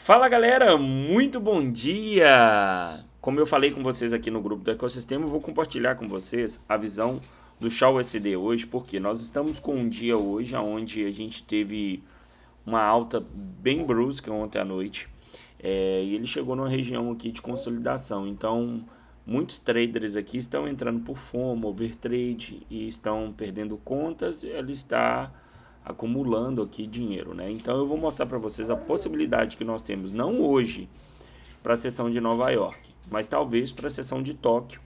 Fala galera, muito bom dia! Como eu falei com vocês aqui no grupo do ecossistema, eu vou compartilhar com vocês a visão do Shaw USD hoje, porque nós estamos com um dia hoje onde a gente teve uma alta bem brusca ontem à noite, e ele chegou numa região aqui de consolidação. Então muitos traders aqui estão entrando por FOMO, overtrade e estão perdendo contas. Ele está acumulando aqui dinheiro, né? Então eu vou mostrar para vocês a possibilidade que nós temos, não hoje para a sessão de Nova York, mas talvez para a sessão de Tóquio.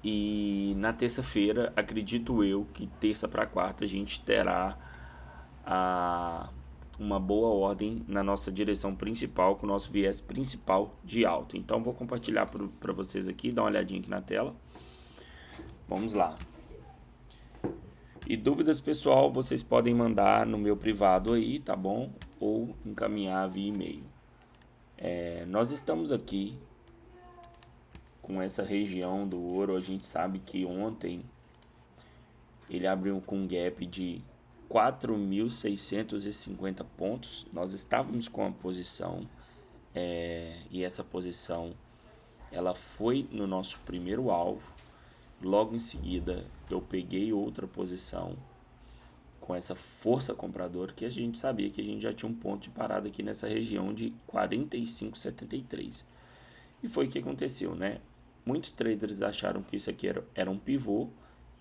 E na terça-feira, acredito eu que terça para quarta a gente terá uma boa ordem na nossa direção principal, com o nosso viés principal de alta. Então vou compartilhar para vocês aqui, dá uma olhadinha aqui na tela. Vamos lá. E dúvidas, pessoal, vocês podem mandar no meu privado aí, tá bom? Ou encaminhar via e-mail. Nós estamos aqui com essa região do ouro. A gente sabe que ontem ele abriu com um gap de 4.650 pontos. Nós estávamos com a posição e essa posição ela foi no nosso primeiro alvo. Logo em seguida eu peguei outra posição com essa força compradora, que a gente sabia que a gente já tinha um ponto de parada aqui nessa região de 45,73. E foi o que aconteceu, né? Muitos traders acharam que isso aqui era um pivô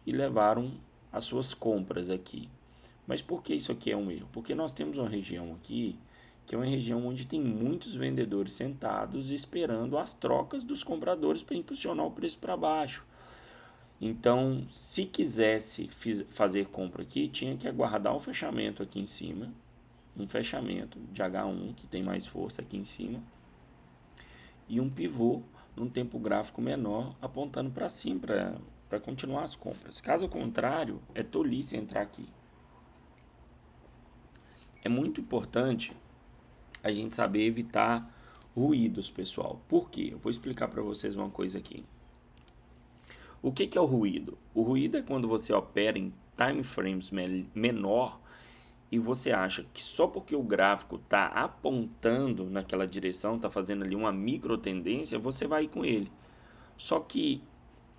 e levaram as suas compras aqui. Mas por que isso aqui é um erro? Porque nós temos uma região aqui que é uma região onde tem muitos vendedores sentados esperando as trocas dos compradores para impulsionar o preço para baixo. Então, se quisesse fazer compra aqui, tinha que aguardar um fechamento aqui em cima, um fechamento de H1 que tem mais força aqui em cima, e um pivô num tempo gráfico menor apontando para cima para continuar as compras. Caso contrário, é tolice entrar aqui. É muito importante a gente saber evitar ruídos, pessoal. Por quê? Eu vou explicar para vocês uma coisa aqui. O que é o ruído? O ruído é quando você opera em time frames menor e você acha que só porque o gráfico está apontando naquela direção, está fazendo ali uma micro tendência, você vai com ele. Só que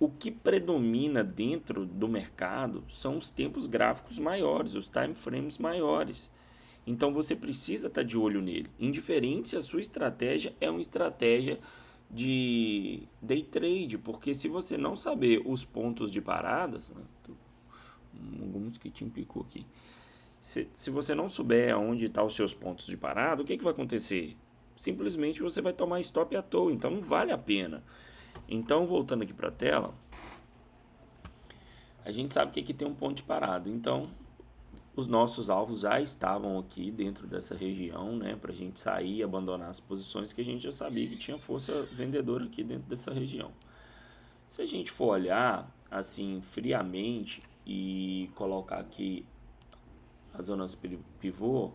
o que predomina dentro do mercado são os tempos gráficos maiores, os time frames maiores. Então você precisa estar de olho nele, indiferente se a sua estratégia é uma estratégia de day trade, porque se você não saber os pontos de paradas, algum mosquitinho picou aqui. Se você não souber onde estão os seus pontos de parada, o que vai acontecer? Simplesmente você vai tomar stop à toa, então não vale a pena. Então, voltando aqui para a tela, a gente sabe que aqui tem um ponto de parada, então os nossos alvos já estavam aqui dentro dessa região, né, para a gente sair e abandonar as posições que a gente já sabia que tinha força vendedora aqui dentro dessa região. Se a gente for olhar assim friamente e colocar aqui as zonas pivô,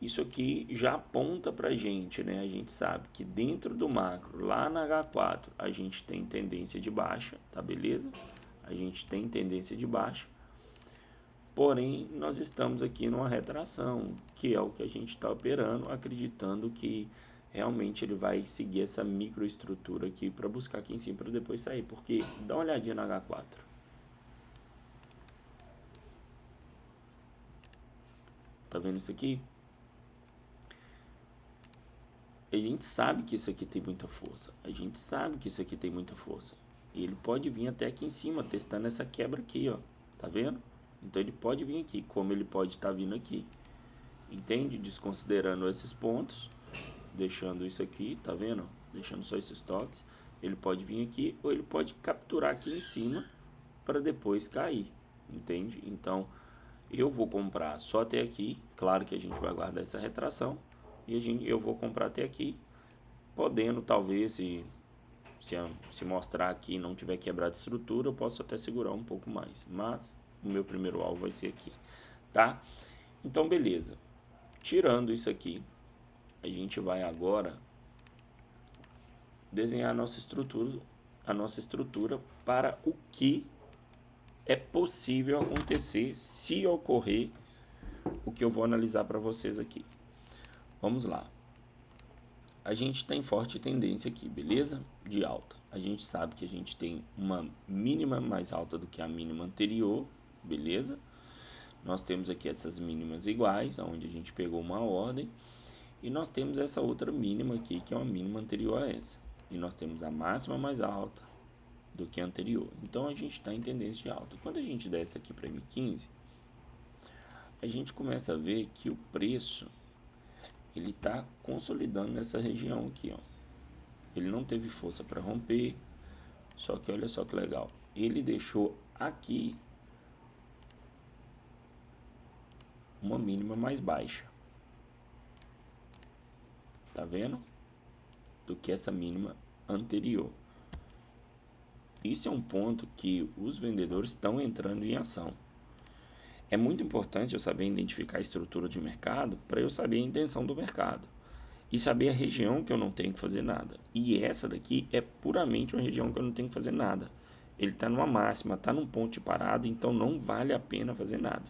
isso aqui já aponta para a gente, né? A gente sabe que dentro do macro, lá na H4, a gente tem tendência de baixa, tá beleza? A gente tem tendência de baixa. Porém, nós estamos aqui numa retração, que é o que a gente está operando, acreditando que realmente ele vai seguir essa microestrutura aqui para buscar aqui em cima para depois sair. Porque dá uma olhadinha na H4. Tá vendo isso aqui? A gente sabe que isso aqui tem muita força. A gente sabe que isso aqui tem muita força. E ele pode vir até aqui em cima, testando essa quebra aqui, ó. Tá vendo? Então ele pode vir aqui, como ele pode estar vindo aqui. Entende? Desconsiderando esses pontos, deixando isso aqui, tá vendo? Deixando só esses toques. Ele pode vir aqui ou ele pode capturar aqui em cima para depois cair. Entende? Então eu vou comprar só até aqui. Claro que a gente vai guardar essa retração. E eu vou comprar até aqui. Podendo talvez, se mostrar aqui e não tiver quebrado estrutura, eu posso até segurar um pouco mais. Mas o meu primeiro alvo vai ser aqui, tá? Então, beleza. Tirando isso aqui, a gente vai agora desenhar a nossa estrutura para o que é possível acontecer se ocorrer o que eu vou analisar para vocês aqui. vamos lá. A gente tem forte tendência aqui, beleza? De alta. A gente sabe que a gente tem uma mínima mais alta do que a mínima anterior, beleza? Nós temos aqui essas mínimas iguais, onde a gente pegou uma ordem. E nós temos essa outra mínima aqui, que é uma mínima anterior a essa. E nós temos a máxima mais alta do que a anterior. Então, a gente está em tendência de alta. Quando a gente desce aqui para M15, a gente começa a ver que o preço ele está consolidando nessa região aqui, ó. Ele não teve força para romper, só que olha só que legal, ele deixou aqui uma mínima mais baixa, tá vendo? Do que essa mínima anterior. Isso é um ponto que os vendedores estão entrando em ação. É muito importante eu saber identificar a estrutura de mercado para eu saber a intenção do mercado e saber a região que eu não tenho que fazer nada. E essa daqui é puramente uma região que eu não tenho que fazer nada. Ele está numa máxima, está num ponto de parada, então não vale a pena fazer nada.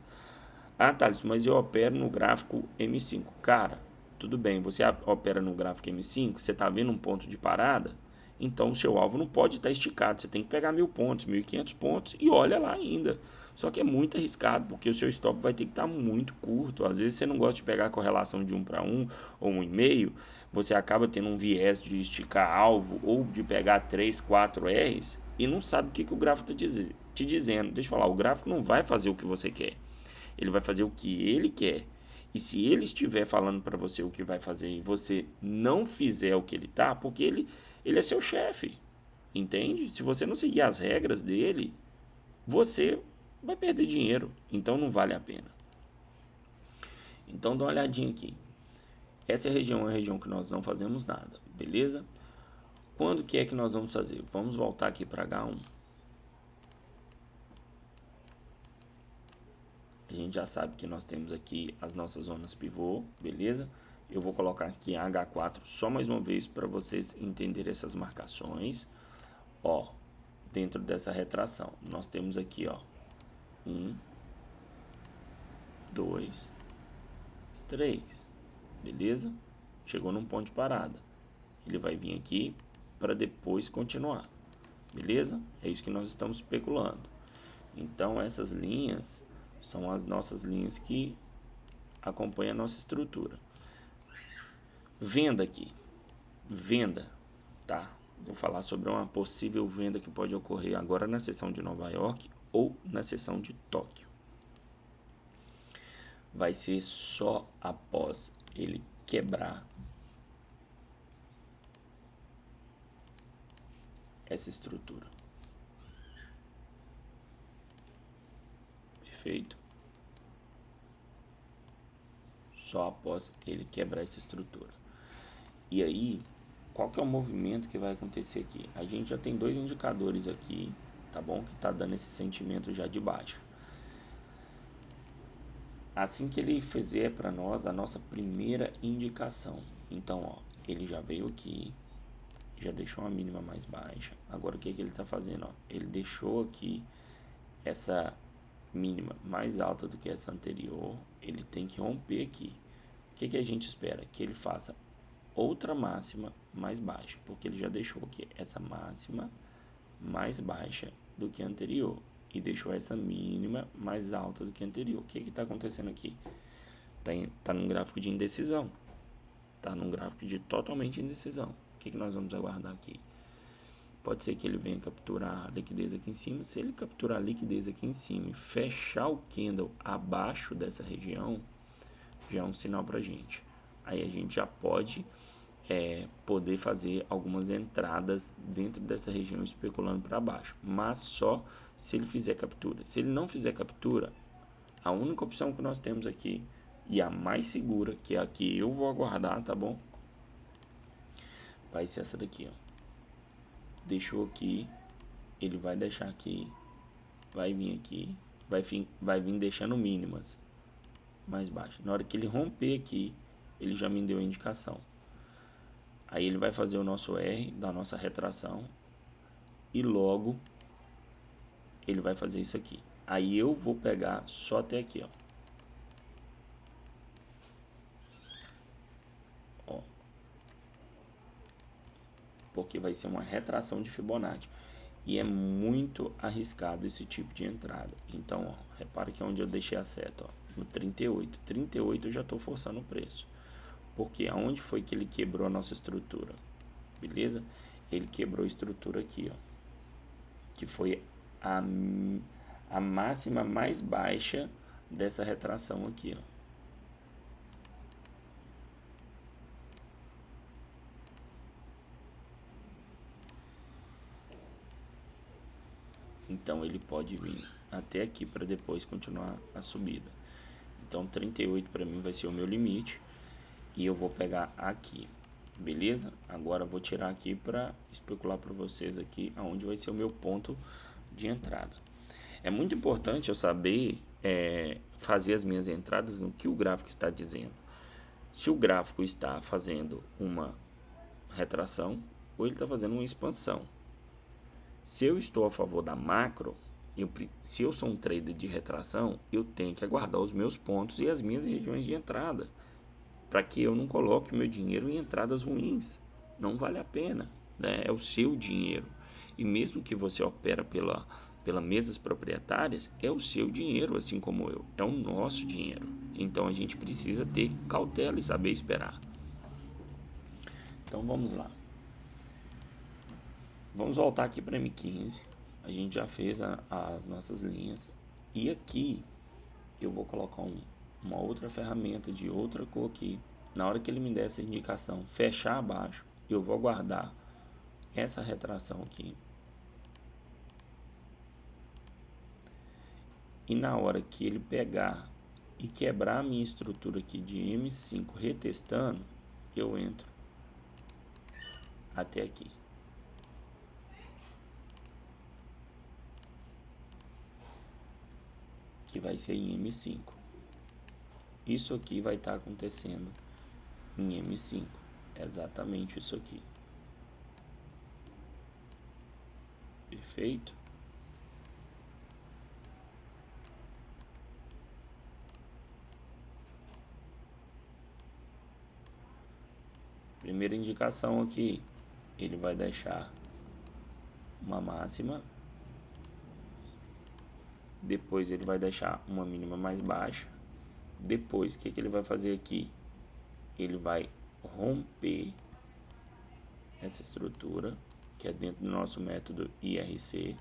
Ah, Thales, mas eu opero no gráfico M5. Cara, tudo bem, você opera no gráfico M5, você está vendo um ponto de parada, então o seu alvo não pode estar esticado. Você tem que pegar 1.000 pontos, 1.500 pontos e olha lá ainda. Só que é muito arriscado, porque o seu stop vai ter que estar muito curto. Às vezes você não gosta de pegar a correlação de 1 para 1 ou 1,5. Você acaba tendo um viés de esticar alvo ou de pegar 3, 4 Rs e não sabe o que o gráfico está te dizendo. Deixa eu falar, o gráfico não vai fazer o que você quer. Ele vai fazer o que ele quer. E se ele estiver falando para você o que vai fazer e você não fizer o que ele tá, porque ele é seu chefe, entende? Se você não seguir as regras dele, você vai perder dinheiro, então não vale a pena. Então dá uma olhadinha aqui. Essa região é uma região que nós não fazemos nada, beleza? Quando que é que nós vamos fazer? Vamos voltar aqui para H1. A gente já sabe que nós temos aqui as nossas zonas pivô, beleza? Eu vou colocar aqui a H4 só mais uma vez para vocês entenderem essas marcações. Ó, dentro dessa retração, nós temos aqui, ó, 1, 2, 3, beleza? Chegou num ponto de parada. Ele vai vir aqui para depois continuar, beleza? É isso que nós estamos especulando. Então, essas linhas são as nossas linhas que acompanham a nossa estrutura. Venda aqui. Venda, tá? Vou falar sobre uma possível venda que pode ocorrer agora na sessão de Nova York ou na sessão de Tóquio. Vai ser só após ele quebrar essa estrutura. Perfeito? Só após ele quebrar essa estrutura. E aí, qual que é o movimento que vai acontecer aqui? A gente já tem dois indicadores aqui, tá bom? Que tá dando esse sentimento já de baixo. Assim que ele fizer para nós a nossa primeira indicação. Então, ó, ele já veio aqui, já deixou uma mínima mais baixa. Agora, o que ele tá fazendo? Ó? Ele deixou aqui essa mínima mais alta do que essa anterior. Ele tem que romper aqui. O que a gente espera? Que ele faça outra máxima mais baixa, porque ele já deixou aqui essa máxima mais baixa do que a anterior e deixou essa mínima mais alta do que a anterior. O que está acontecendo aqui? Tá num gráfico de indecisão, tá num gráfico de totalmente indecisão. O que nós vamos aguardar aqui? Pode ser que ele venha capturar a liquidez aqui em cima. Se ele capturar a liquidez aqui em cima e fechar o candle abaixo dessa região, já é um sinal para a gente. Aí a gente já pode poder fazer algumas entradas dentro dessa região especulando para baixo, mas só se ele fizer captura. Se ele não fizer captura, a única opção que nós temos aqui, e a mais segura, que é a que eu vou aguardar, tá bom? Vai ser essa daqui, ó. Deixou aqui, ele vai deixar aqui, vai vir aqui, vai vir deixando mínimas mais baixas. Na hora que ele romper aqui, ele já me deu a indicação. Aí ele vai fazer o nosso R da nossa retração e logo ele vai fazer isso aqui. Aí eu vou pegar só até aqui, ó. porque vai ser uma retração de Fibonacci. E é muito arriscado esse tipo de entrada. Então, ó, repara que é onde eu deixei a seta, ó, no 38. 38 eu já estou forçando o preço. Porque aonde foi que ele quebrou a nossa estrutura? Beleza? Ele quebrou a estrutura aqui, ó, que foi a máxima mais baixa dessa retração aqui, ó. Então ele pode vir até aqui para depois continuar a subida. Então 38 para mim vai ser o meu limite e eu vou pegar aqui, beleza? Agora eu vou tirar aqui para especular para vocês aqui aonde vai ser o meu ponto de entrada. É muito importante eu saber fazer as minhas entradas no que o gráfico está dizendo. Se o gráfico está fazendo uma retração ou ele está fazendo uma expansão. Se eu estou a favor da macro, se eu sou um trader de retração, eu tenho que aguardar os meus pontos e as minhas regiões de entrada, para que eu não coloque o meu dinheiro em entradas ruins. Não vale a pena, né? É o seu dinheiro. E mesmo que você opera pelas mesas proprietárias, é o seu dinheiro, assim como eu. É o nosso dinheiro. Então a gente precisa ter cautela e saber esperar. Então vamos lá. Vamos voltar aqui para M15. A gente já fez as nossas linhas. E aqui eu vou colocar uma outra ferramenta de outra cor aqui. Na hora que ele me der essa indicação, fechar abaixo, eu vou aguardar essa retração aqui. E na hora que ele pegar e quebrar a minha estrutura aqui de M5 retestando, eu entro até aqui. Que vai ser em M5. Isso aqui vai estar acontecendo em M5. Exatamente isso aqui. Perfeito? Primeira indicação aqui, ele vai deixar uma máxima. Depois ele vai deixar uma mínima mais baixa. Depois, o que ele vai fazer aqui? Ele vai romper essa estrutura, que é dentro do nosso método IRC.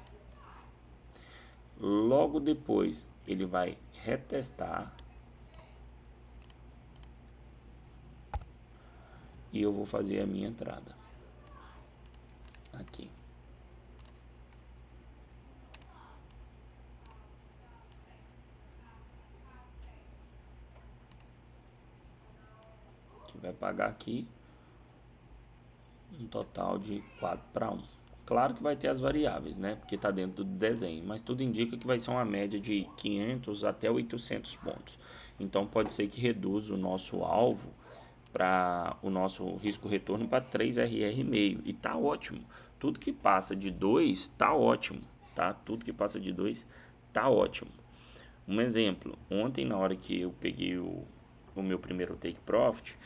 Logo depois, ele vai retestar. E eu vou fazer a minha entrada aqui. Que vai pagar aqui um total de 4:1. Claro que vai ter as variáveis, né? Porque está dentro do desenho, mas tudo indica que vai ser uma média de 500 até 800 pontos. Então pode ser que reduza o nosso alvo para o nosso risco-retorno para 3RR,5 e tá ótimo. Tudo que passa de 2 tá ótimo, tá? Tudo que passa de 2 tá ótimo. Um exemplo, ontem na hora que eu peguei o meu primeiro take profit,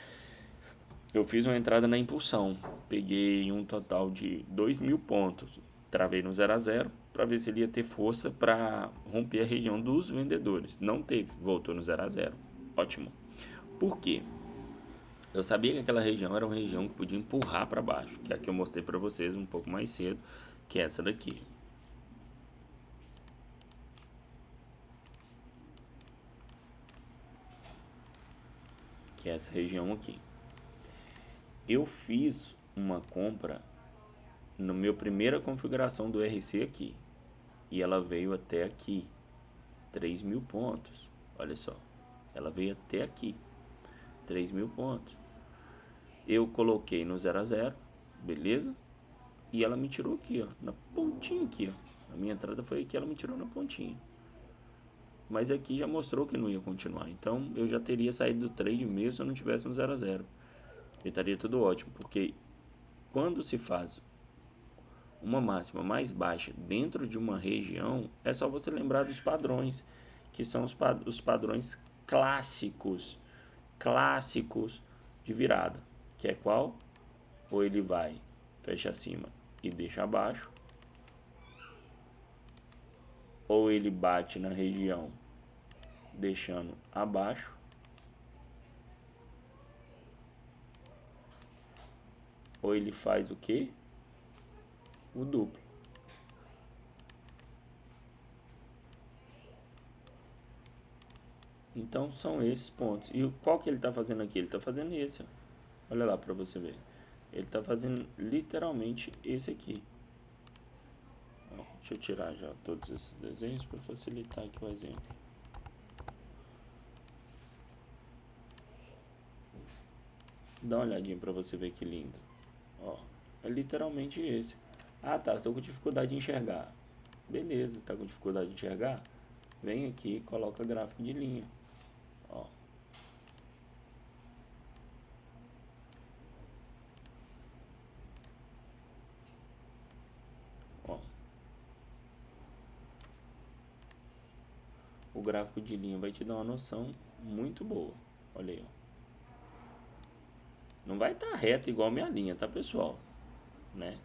eu fiz uma entrada na impulsão, peguei um total de 2.000 pontos, travei no 0 a 0 para ver se ele ia ter força para romper a região dos vendedores. Não teve, voltou no 0 a 0. Ótimo. Por quê? Eu sabia que aquela região era uma região que podia empurrar para baixo, que é a que eu mostrei para vocês um pouco mais cedo, que é essa daqui. Que é essa região aqui. Eu fiz uma compra no meu primeira configuração do RC aqui. E ela veio até aqui. 3.000 pontos. Olha só. Ela veio até aqui. 3.000 pontos. Eu coloquei no 0 a 0. Beleza? E ela me tirou aqui, ó. Na pontinha aqui, ó. A minha entrada foi aqui. Ela me tirou na pontinha. Mas aqui já mostrou que não ia continuar. Então eu já teria saído do trade mesmo se eu não tivesse no 0 a 0. E estaria tudo ótimo. Porque quando se faz uma máxima mais baixa dentro de uma região, é só você lembrar dos padrões, que são os padrões clássicos de virada, que é qual? Ou ele vai fecha acima e deixa abaixo, ou ele bate na região deixando abaixo, ou ele faz o que? O duplo. Então são esses pontos. E qual que ele está fazendo aqui? Ele está fazendo esse, ó. Olha lá para você ver. Ele está fazendo literalmente esse aqui. Ó, deixa eu tirar já todos esses desenhos para facilitar aqui o exemplo. Dá uma olhadinha para você ver que lindo. Ó, é literalmente esse. Ah, tá, estou com dificuldade de enxergar. Beleza, tá com dificuldade de enxergar? Vem aqui e coloca gráfico de linha. Ó. Ó. O gráfico de linha vai te dar uma noção muito boa. Olha aí, ó. Não vai estar reto igual a minha linha, tá, pessoal? Né?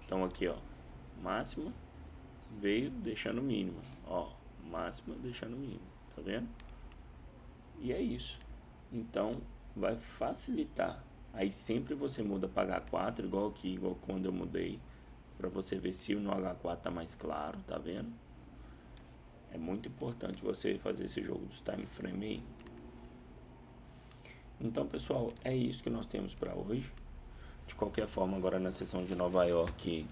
Então aqui, ó, máxima veio deixando mínima, ó, máxima deixando mínima, tá vendo? E é isso. Então vai facilitar. Aí sempre você muda para H4, igual aqui, igual quando eu mudei, para você ver se no H4 tá mais claro, tá vendo? É muito importante você fazer esse jogo dos time frame aí. Então, pessoal, é isso que nós temos para hoje. De qualquer forma, agora na sessão de Nova York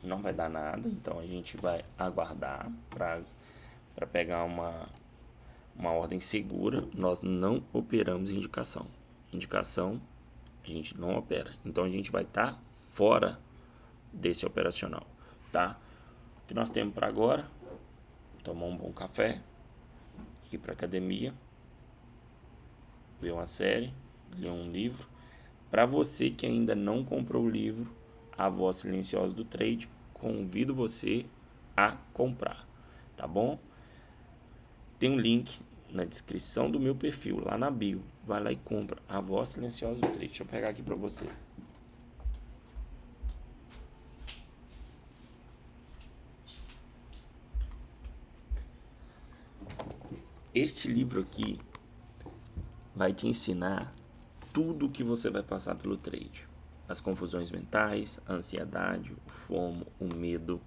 não vai dar nada, então a gente vai aguardar para pegar uma ordem segura. Nós não operamos indicação. Indicação a gente não opera. Então a gente vai estar fora desse operacional, tá? O que nós temos para agora? Tomar um bom café, ir para academia, ver uma série, ler um livro. Para você que ainda não comprou o livro A Voz Silenciosa do Trade, convido você a comprar, tá bom? Tem um link na descrição do meu perfil, lá na bio. Vai lá e compra A Voz Silenciosa do Trade. Deixa eu pegar aqui para você. Este livro aqui vai te ensinar tudo o que você vai passar pelo trade. As confusões mentais, a ansiedade, o FOMO, o medo,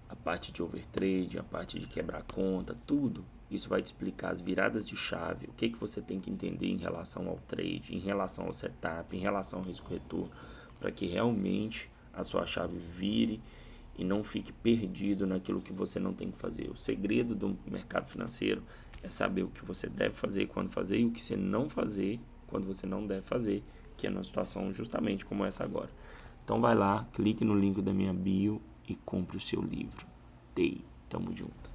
a parte de overtrade, a parte de quebrar conta, tudo. Isso vai te explicar as viradas de chave, o que você tem que entender em relação ao trade, em relação ao setup, em relação ao risco-retorno, para que realmente a sua chave vire e não fique perdido naquilo que você não tem que fazer. O segredo do mercado financeiro é saber o que você deve fazer, quando fazer, e o que você não fazer, quando você não deve fazer, que é numa situação justamente como essa agora. Então vai lá, clique no link da minha bio e compre o seu livro. Tamo junto.